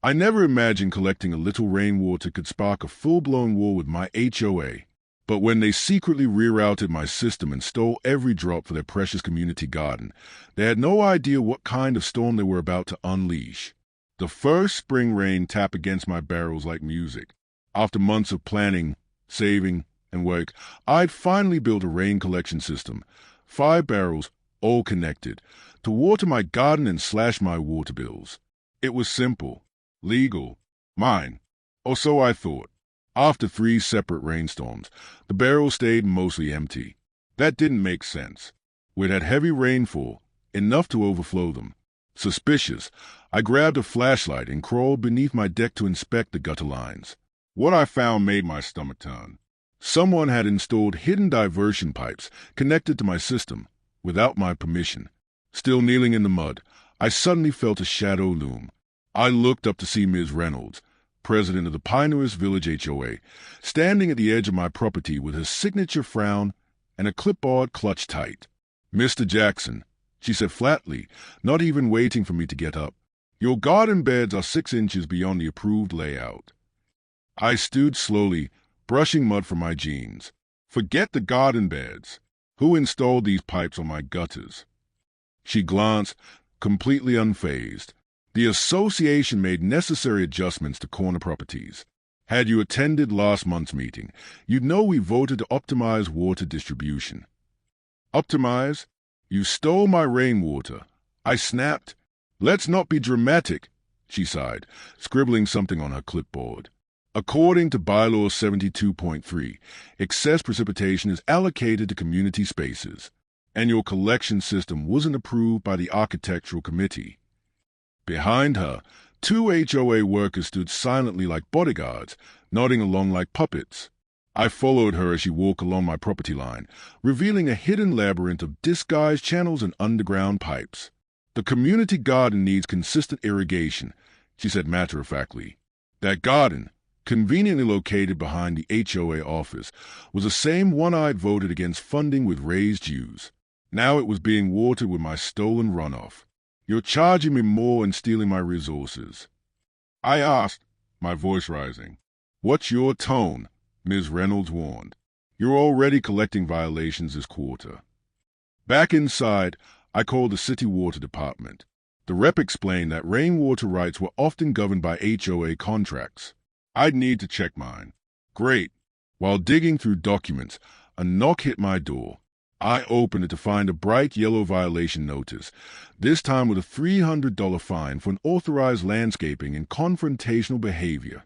I never imagined collecting a little rainwater could spark a full-blown war with my HOA. But when they secretly rerouted my system and stole every drop for their precious community garden, they had no idea what kind of storm they were about to unleash. The first spring rain tapped against my barrels like music. After months of planning, saving, and work, I'd finally built a rain collection system, 5 barrels, all connected, to water my garden and slash my water bills. It was simple, legal, mine, or so I thought. After 3 separate rainstorms, the barrels stayed mostly empty. That didn't make sense. We'd had heavy rainfall, enough to overflow them. Suspicious, I grabbed a flashlight and crawled beneath my deck to inspect the gutter lines. What I found made my stomach turn. Someone had installed hidden diversion pipes connected to my system, without my permission. Still kneeling in the mud, I suddenly felt a shadow loom. I looked up to see Ms. Reynolds, president of the Pinehurst Village HOA, standing at the edge of my property with her signature frown and a clipboard clutched tight. "Mr. Jackson," she said flatly, not even waiting for me to get up, "your garden beds are 6 inches beyond the approved layout." I stood slowly, brushing mud from my jeans. "Forget the garden beds. Who installed these pipes on my gutters?" She glanced, completely unfazed. "The association made necessary adjustments to corner properties. Had you attended last month's meeting, you'd know we voted to optimize water distribution." "Optimize? You stole my rainwater." I snapped. "Let's not be dramatic," she sighed, scribbling something on her clipboard. "According to Bylaw 72.3, excess precipitation is allocated to community spaces, and your collection system wasn't approved by the Architectural Committee." Behind her, 2 HOA workers stood silently like bodyguards, nodding along like puppets. I followed her as she walked along my property line, revealing a hidden labyrinth of disguised channels and underground pipes. "The community garden needs consistent irrigation," she said matter-of-factly. That garden, conveniently located behind the HOA office, was the same one I'd voted against funding with raised dues. Now it was being watered with my stolen runoff. "You're charging me more and stealing my resources." I asked, my voice rising. "What's your tone?" Ms. Reynolds warned. "You're already collecting violations this quarter." Back inside, I called the city water department. The rep explained that rainwater rights were often governed by HOA contracts. I'd need to check mine. Great. While digging through documents, a knock hit my door. I opened it to find a bright yellow violation notice, this time with a $300 fine for unauthorized landscaping and confrontational behavior.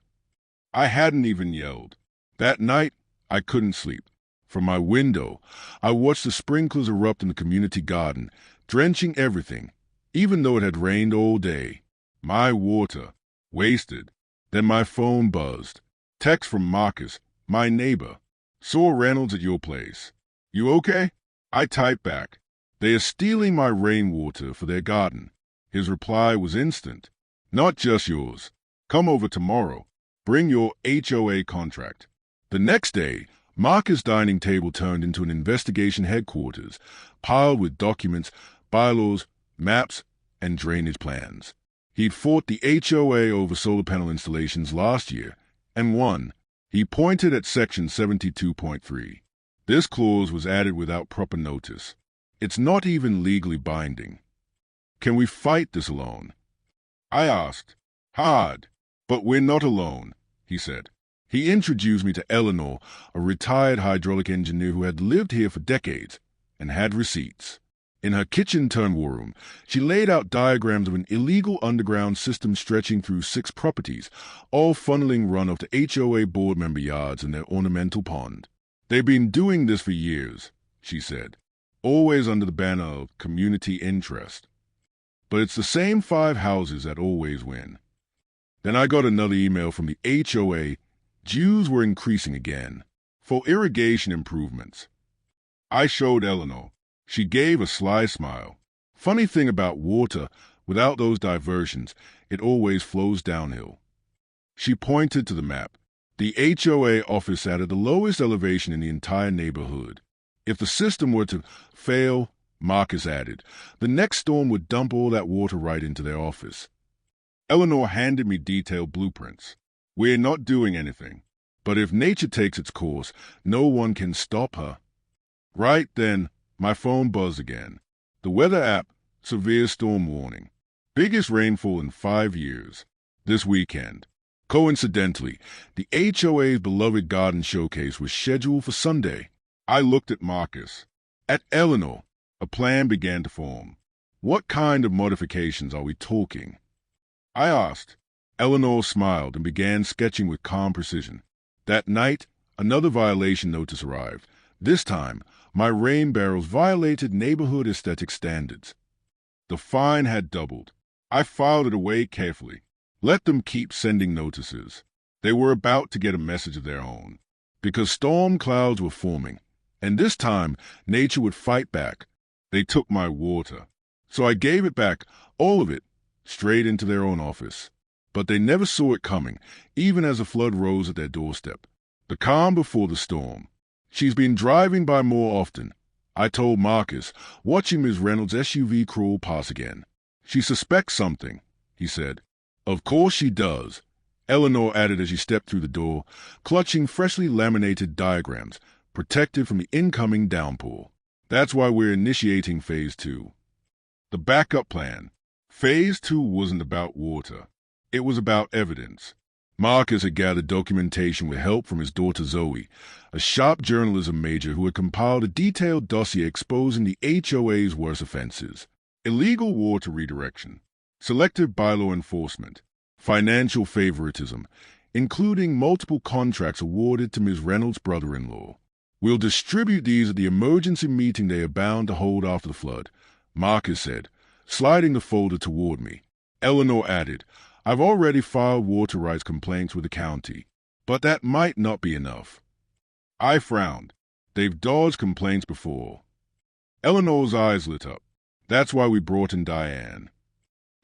I hadn't even yelled. That night, I couldn't sleep. From my window, I watched the sprinklers erupt in the community garden, drenching everything, even though it had rained all day. My water. Wasted. Then my phone buzzed. Text from Marcus, my neighbor. "Saw Reynolds at your place. You okay?" I typed back. "They are stealing my rainwater for their garden." His reply was instant. "Not just yours. Come over tomorrow. Bring your HOA contract." The next day, Marcus' dining table turned into an investigation headquarters, piled with documents, bylaws, maps, and drainage plans. He'd fought the HOA over solar panel installations last year, and won. He pointed at Section 72.3. This clause was added without proper notice. It's not even legally binding. "Can we fight this alone?" I asked. "Hard. But we're not alone," he said. He introduced me to Eleanor, a retired hydraulic engineer who had lived here for decades and had receipts. In her kitchen-turned-war room, she laid out diagrams of an illegal underground system stretching through 6 properties, all funneling runoff to HOA board member yards and their ornamental pond. "They've been doing this for years," she said, "always under the banner of community interest. But it's the same 5 houses that always win." Then I got another email from the HOA. Dues were increasing again, for irrigation improvements. I showed Eleanor. She gave a sly smile. "Funny thing about water, without those diversions, it always flows downhill." She pointed to the map. The HOA office sat at the lowest elevation in the entire neighborhood. If the system were to fail, Marcus added, the next storm would dump all that water right into their office. Eleanor handed me detailed blueprints. We're not doing anything. But if nature takes its course, no one can stop her. Right then, my phone buzzed again. The weather app, severe storm warning. Biggest rainfall in 5 years. This weekend. Coincidentally, the HOA's beloved garden showcase was scheduled for Sunday. I looked at Marcus. At Eleanor, a plan began to form. What kind of modifications are we talking? I asked. Eleanor smiled and began sketching with calm precision. That night, another violation notice arrived. This time, my rain barrels violated neighborhood aesthetic standards. The fine had doubled. I filed it away carefully. Let them keep sending notices. They were about to get a message of their own. Because storm clouds were forming, and this time nature would fight back. They took my water. So I gave it back, all of it, straight into their own office. But they never saw it coming, even as a flood rose at their doorstep. The calm before the storm. She's been driving by more often, I told Marcus, watching Ms. Reynolds' SUV crawl past again. She suspects something, he said. Of course she does, Eleanor added as she stepped through the door, clutching freshly laminated diagrams, protected from the incoming downpour. That's why we're initiating Phase 2. The backup plan. Phase 2 wasn't about water. It was about evidence. Marcus had gathered documentation with help from his daughter Zoe, a sharp journalism major who had compiled a detailed dossier exposing the HOA's worst offenses: illegal water redirection, selective bylaw enforcement, financial favoritism, including multiple contracts awarded to Ms. Reynolds' brother-in-law. We'll distribute these at the emergency meeting they are bound to hold after the flood, Marcus said, sliding the folder toward me. Eleanor added, I've already filed water rights complaints with the county, but that might not be enough. I frowned. They've dodged complaints before. Eleanor's eyes lit up. That's why we brought in Diane.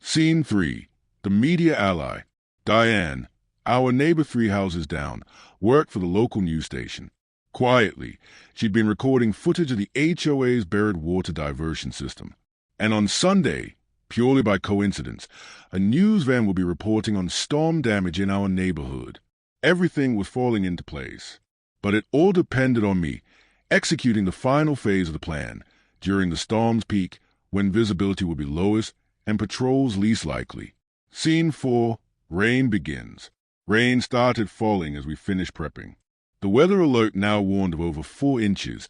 Scene 3. The media ally. Diane, our neighbor 3 houses down, worked for the local news station. Quietly, she'd been recording footage of the HOA's buried water diversion system. And on Sunday, purely by coincidence, a news van will be reporting on storm damage in our neighborhood. Everything was falling into place. But it all depended on me, executing the final phase of the plan, during the storm's peak, when visibility would be lowest and patrols least likely. Scene 4. Rain begins. Rain started falling as we finished prepping. The weather alert now warned of over 4 inches,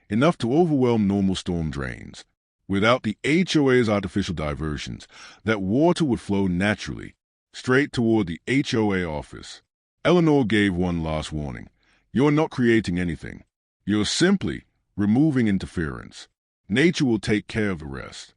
enough to overwhelm normal storm drains. Without the HOA's artificial diversions, that water would flow naturally, straight toward the HOA office. Eleanor gave one last warning. You're not creating anything. You're simply removing interference. Nature will take care of the rest.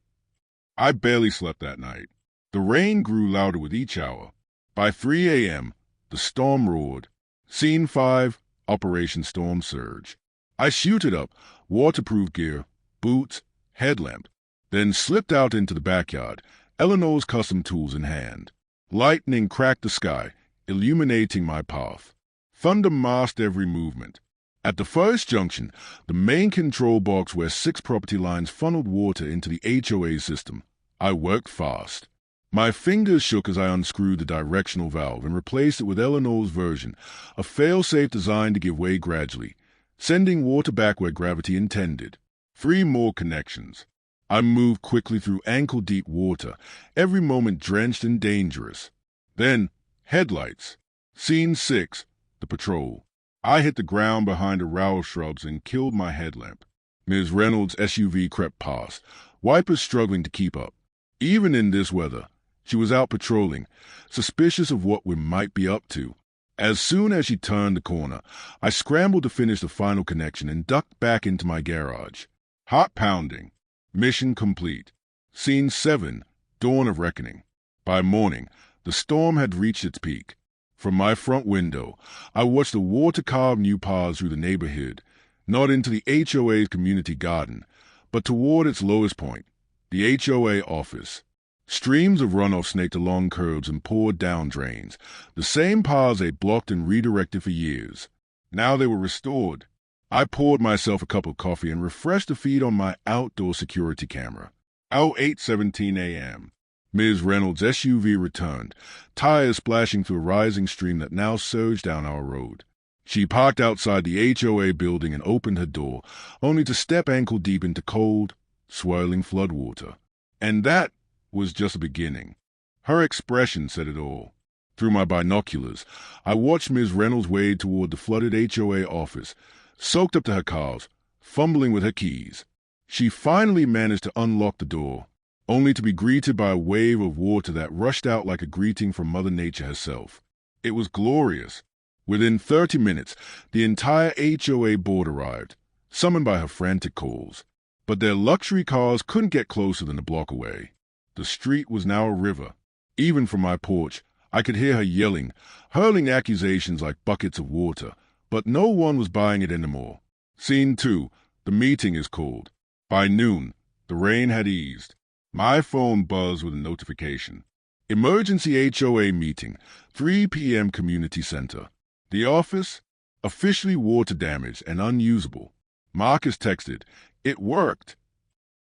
I barely slept that night. The rain grew louder with each hour. By 3 a.m., the storm roared. Scene 5, Operation Storm Surge. I suited up, waterproof gear, boots, headlamp, then slipped out into the backyard, Eleanor's custom tools in hand. Lightning cracked the sky, illuminating my path. Thunder masked every movement. At the first junction, the main control box where 6 property lines funneled water into the HOA system, I worked fast. My fingers shook as I unscrewed the directional valve and replaced it with Eleanor's version, a fail-safe designed to give way gradually, sending water back where gravity intended. 3 more connections. I moved quickly through ankle-deep water, every moment drenched and dangerous. Then, headlights. Scene 6, the patrol. I hit the ground behind a row of shrubs and killed my headlamp. Ms. Reynolds' SUV crept past, wipers struggling to keep up. Even in this weather, she was out patrolling, suspicious of what we might be up to. As soon as she turned the corner, I scrambled to finish the final connection and ducked back into my garage. Heart pounding. Mission complete. Scene 7, Dawn of Reckoning. By morning, the storm had reached its peak. From my front window, I watched the water carve new paths through the neighborhood, not into the HOA's community garden, but toward its lowest point, the HOA office. Streams of runoff snaked along curbs and poured down drains, the same paths they blocked and redirected for years. Now they were restored. I poured myself a cup of coffee and refreshed the feed on my outdoor security camera. 8:17 a.m. Ms. Reynolds' SUV returned, tires splashing through a rising stream that now surged down our road. She parked outside the HOA building and opened her door, only to step ankle-deep into cold, swirling floodwater. And that was just the beginning. Her expression said it all. Through my binoculars, I watched Ms. Reynolds wade toward the flooded HOA office, soaked up to her calves, fumbling with her keys. She finally managed to unlock the door, only to be greeted by a wave of water that rushed out like a greeting from Mother Nature herself. It was glorious. Within 30 minutes, the entire HOA board arrived, summoned by her frantic calls. But their luxury cars couldn't get closer than a block away. The street was now a river. Even from my porch, I could hear her yelling, hurling accusations like buckets of water, but no one was buying it anymore. Scene 2. The meeting is called. By noon, the rain had eased. My phone buzzed with a notification. Emergency HOA meeting, 3 p.m. Community Center. The office? Officially water damaged and unusable. Marcus texted, "It worked."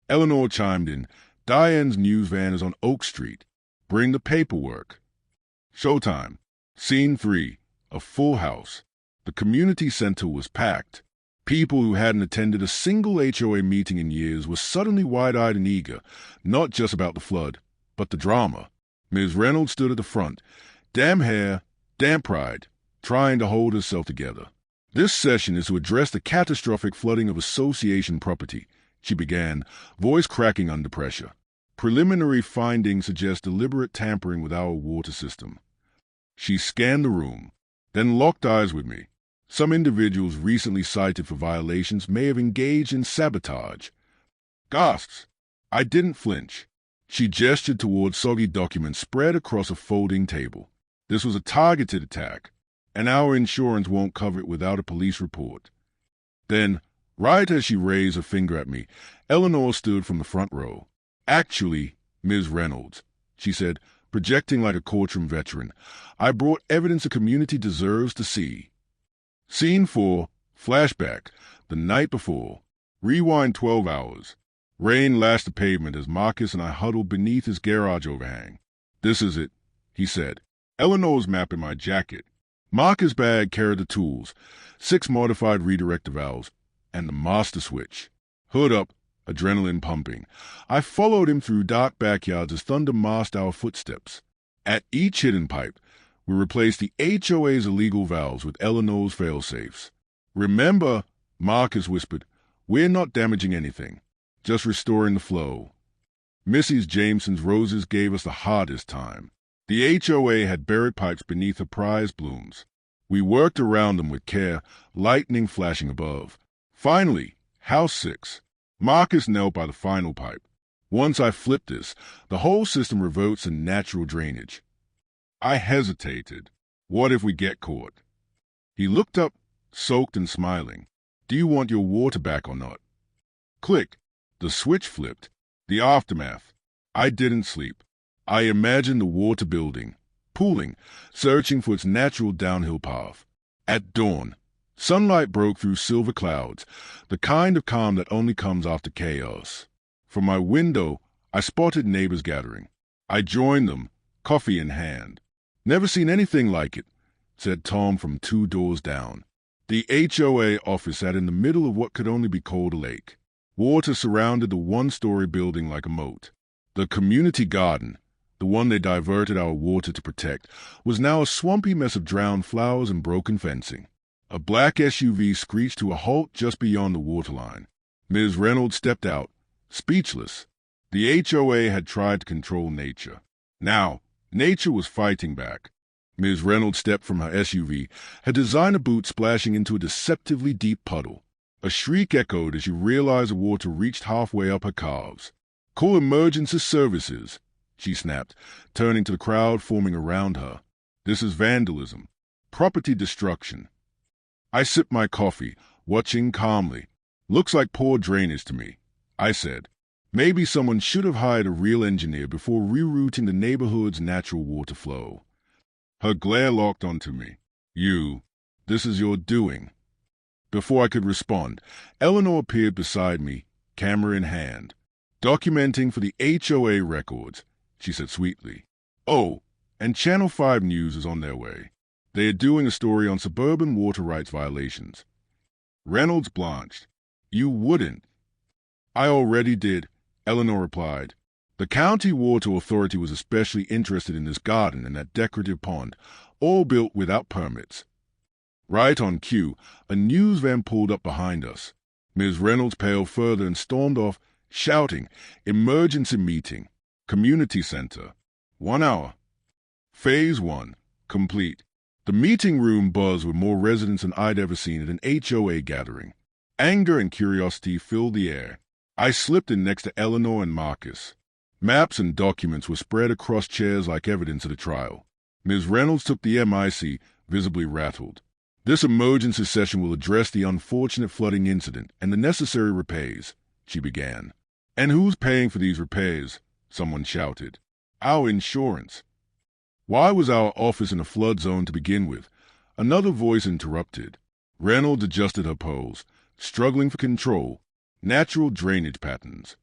Eleanor chimed in, "Diane's news van is on Oak Street. Bring the paperwork." Showtime. Scene 3. A full house. The community center was packed. People who hadn't attended a single HOA meeting in years were suddenly wide-eyed and eager, not just about the flood, but the drama. Ms. Reynolds stood at the front, damp hair, damp pride, trying to hold herself together. "This session is to address the catastrophic flooding of association property," she began, voice cracking under pressure. "Preliminary findings suggest deliberate tampering with our water system." She scanned the room, then locked eyes with me. Some individuals recently cited for violations may have engaged in sabotage. Gasps. I didn't flinch. She gestured toward soggy documents spread across a folding table. This was a targeted attack, and our insurance won't cover it without a police report. Then, right as she raised a finger at me, Eleanor stood from the front row. "Actually, Ms. Reynolds," she said, projecting like a courtroom veteran, "I brought evidence the community deserves to see." Scene 4. Flashback. The night before. Rewind 12 hours. Rain lashed the pavement as Marcus and I huddled beneath his garage overhang. "This is it," he said. "Eleanor's map in my jacket." Marcus' bag carried the tools, 6 modified redirector valves, and the master switch. Hood up, adrenaline pumping. I followed him through dark backyards as thunder masked our footsteps. At each hidden pipe, we replaced the HOA's illegal valves with Eleanor's fail-safes. "Remember," Marcus whispered, "we're not damaging anything, just restoring the flow." Mrs. Jameson's roses gave us the hardest time. The HOA had buried pipes beneath her prize blooms. We worked around them with care, lightning flashing above. Finally, house 6. Marcus knelt by the final pipe. "Once I flip this, the whole system reverts to natural drainage." I hesitated. "What if we get caught?" He looked up, soaked and smiling. "Do you want your water back or not?" Click. The switch flipped. The aftermath. I didn't sleep. I imagined the water building, pooling, searching for its natural downhill path. At dawn, sunlight broke through silver clouds, the kind of calm that only comes after chaos. From my window, I spotted neighbors gathering. I joined them, coffee in hand. "Never seen anything like it," said Tom from 2 doors down. The HOA office sat in the middle of what could only be called a lake. Water surrounded the 1-story building like a moat. The community garden, the one they diverted our water to protect, was now a swampy mess of drowned flowers and broken fencing. A black SUV screeched to a halt just beyond the waterline. Ms. Reynolds stepped out, speechless. The HOA had tried to control nature. Now, nature was fighting back. Ms. Reynolds stepped from her SUV, her designer boots splashing into a deceptively deep puddle. A shriek echoed as she realized the water reached halfway up her calves. "Call emergency services," she snapped, turning to the crowd forming around her. "This is vandalism. Property destruction." I sipped my coffee, watching calmly. "Looks like poor drainage to me," I said. "Maybe someone should have hired a real engineer before rerouting the neighborhood's natural water flow." Her glare locked onto me. This is your doing." Before I could respond, Eleanor appeared beside me, camera in hand. "Documenting for the HOA records," she said sweetly. Oh, and Channel 5 News is on their way. They are doing a story on suburban water rights violations. Reynolds blanched. You wouldn't. I already did, Eleanor replied. The county water authority was especially interested in this garden and that decorative pond, all built without permits. Right on cue, a news van pulled up behind us. Ms. Reynolds paled further and stormed off, shouting, "Emergency meeting. Community center. 1 hour. Phase 1. Complete." The meeting room buzzed with more residents than I'd ever seen at an HOA gathering. Anger and curiosity filled the air. I slipped in next to Eleanor and Marcus. Maps and documents were spread across chairs like evidence at a trial. Ms. Reynolds took the MIC, visibly rattled. "This emergency session will address the unfortunate flooding incident and the necessary repairs," she began. "And who's paying for these repairs?" someone shouted. "Our insurance." Why was our office in a flood zone to begin with? Another voice interrupted. Reynolds adjusted her pose, struggling for control. "Natural drainage patterns."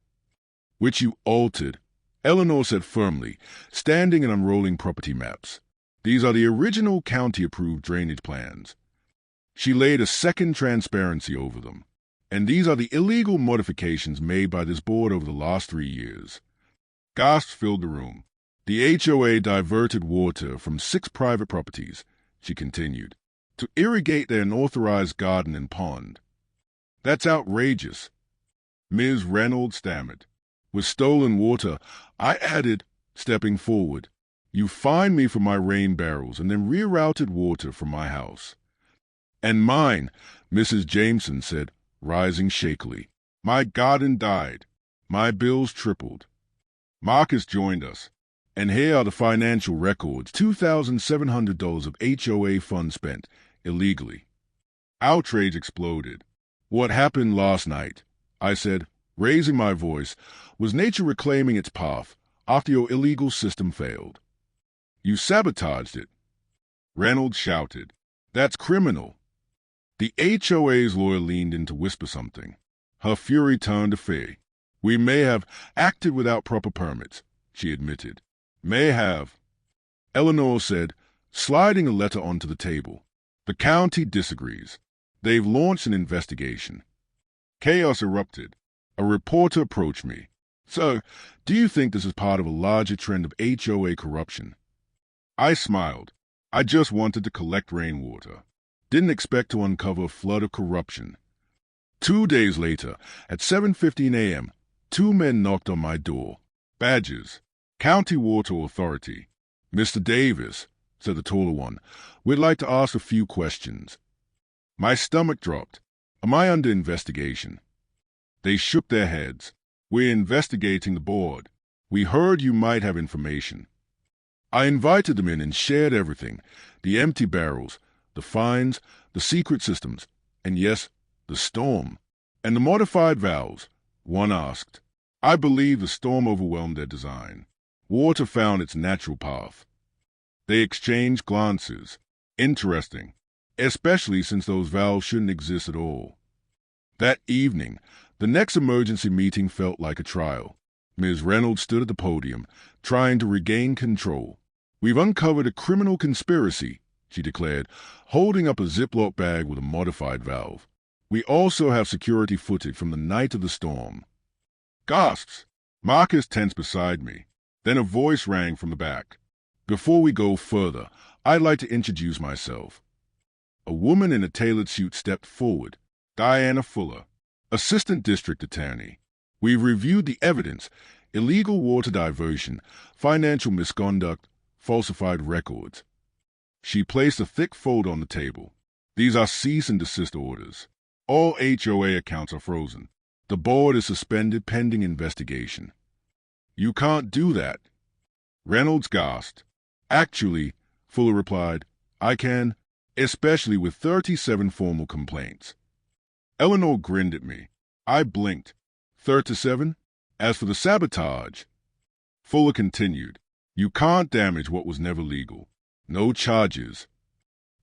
"Which you altered," Eleanor said firmly, standing and unrolling property maps. "These are the original county-approved drainage plans." She laid a second transparency over them. "And these are the illegal modifications made by this board over the last 3 years." Gasps filled the room. "The HOA diverted water from 6 private properties," she continued, "to irrigate their unauthorized garden and pond. That's outrageous." Ms. Reynolds stammered. "With stolen water," I added, stepping forward. "You fined me for my rain barrels and then rerouted water from my house." "And mine," Mrs. Jameson said, rising shakily. "My garden died. My bills tripled." Marcus joined us. "And here are the financial records, $2,700 of HOA funds spent illegally." Outrage exploded. "What happened last night," I said, raising my voice, "was nature reclaiming its path after your illegal system failed. You sabotaged it." Reynolds shouted, "That's criminal." The HOA's lawyer leaned in to whisper something. Her fury turned to fear. "We may have acted without proper permits," she admitted. "May have," Eleanor said, sliding a letter onto the table. "The county disagrees. They've launched an investigation." Chaos erupted. A reporter approached me. "Sir, do you think this is part of a larger trend of HOA corruption?" I smiled. I just wanted to collect rainwater. Didn't expect to uncover a flood of corruption. 2 days later, at 7:15 a.m., 2 men knocked on my door. Badges. "County Water Authority." "Mr. Davis," said the taller one, "we'd like to ask a few questions." My stomach dropped. "Am I under investigation?" They shook their heads. "We're investigating the board. We heard you might have information." I invited them in and shared everything: the empty barrels, the fines, the secret systems, and yes, the storm. "And the modified valves?" one asked. I believe the storm overwhelmed their design. Water found its natural path. They exchanged glances. Interesting, especially since those valves shouldn't exist at all. That evening, the next emergency meeting felt like a trial. Ms. Reynolds stood at the podium, trying to regain control. "We've uncovered a criminal conspiracy," she declared, holding up a Ziploc bag with a modified valve. "We also have security footage from the night of the storm." Gasps! Marcus tensed beside me. Then a voice rang from the back. "Before we go further, I'd like to introduce myself." A woman in a tailored suit stepped forward. Diana Fuller, Assistant District Attorney. "We've reviewed the evidence: illegal water diversion, financial misconduct, falsified records." She placed a thick folder on the table. "These are cease and desist orders. All HOA accounts are frozen. The board is suspended pending investigation." "You can't do that." Reynolds gasped. "Actually," Fuller replied, "I can, especially with 37 formal complaints." Eleanor grinned at me. I blinked. 37? As for the sabotage, Fuller continued, "You can't damage what was never legal. No charges."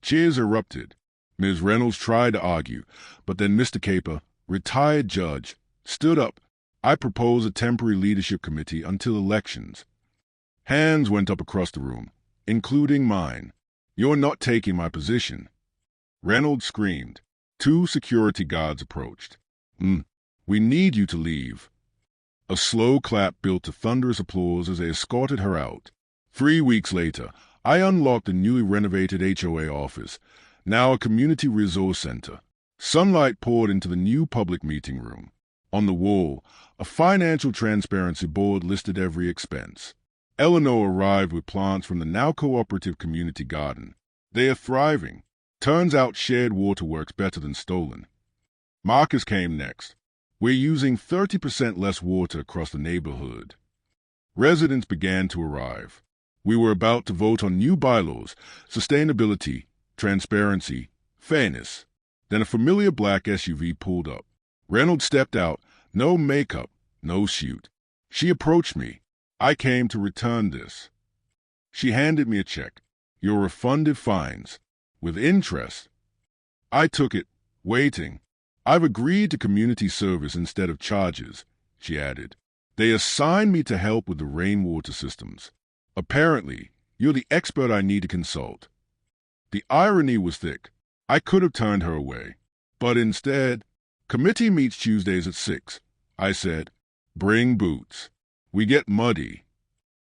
Cheers erupted. Ms. Reynolds tried to argue, but then Mr. Caper, retired judge, stood up. "I propose a temporary leadership committee until elections." Hands went up across the room, including mine. "You're not taking my position." Reynolds screamed. 2 security guards approached. We need you to leave." A slow clap built to thunderous applause as they escorted her out. 3 weeks later, I unlocked the newly renovated HOA office, now a community resource center. Sunlight poured into the new public meeting room. On the wall, a financial transparency board listed every expense. Eleanor arrived with plants from the now cooperative community garden. "They are thriving. Turns out shared water works better than stolen." Marcus came next. "We're using 30% less water across the neighborhood." Residents began to arrive. We were about to vote on new bylaws, sustainability, transparency, fairness. Then a familiar black SUV pulled up. Reynolds stepped out, no makeup, no suit. She approached me. "I came to return this." She handed me a check. "Your refunded fines, with interest." I took it, waiting. "I've agreed to community service instead of charges," she added. "They assigned me to help with the rainwater systems. Apparently, you're the expert I need to consult." The irony was thick. I could have turned her away. But instead, "Committee meets Tuesdays at 6, I said. "Bring boots. We get muddy."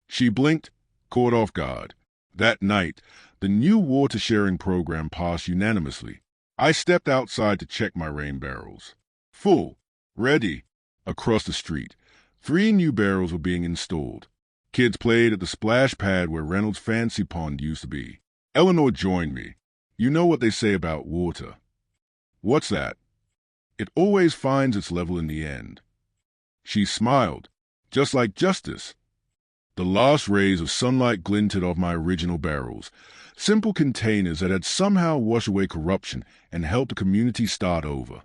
She blinked, caught off guard. That night, the new water-sharing program passed unanimously. I stepped outside to check my rain barrels. Full. Ready. Across the street, 3 new barrels were being installed. Kids played at the splash pad where Reynolds' fancy pond used to be. Eleanor joined me. "You know what they say about water." "What's that?" "It always finds its level in the end." She smiled, just like justice. The last rays of sunlight glinted off my original barrels, simple containers that had somehow washed away corruption and helped the community start over.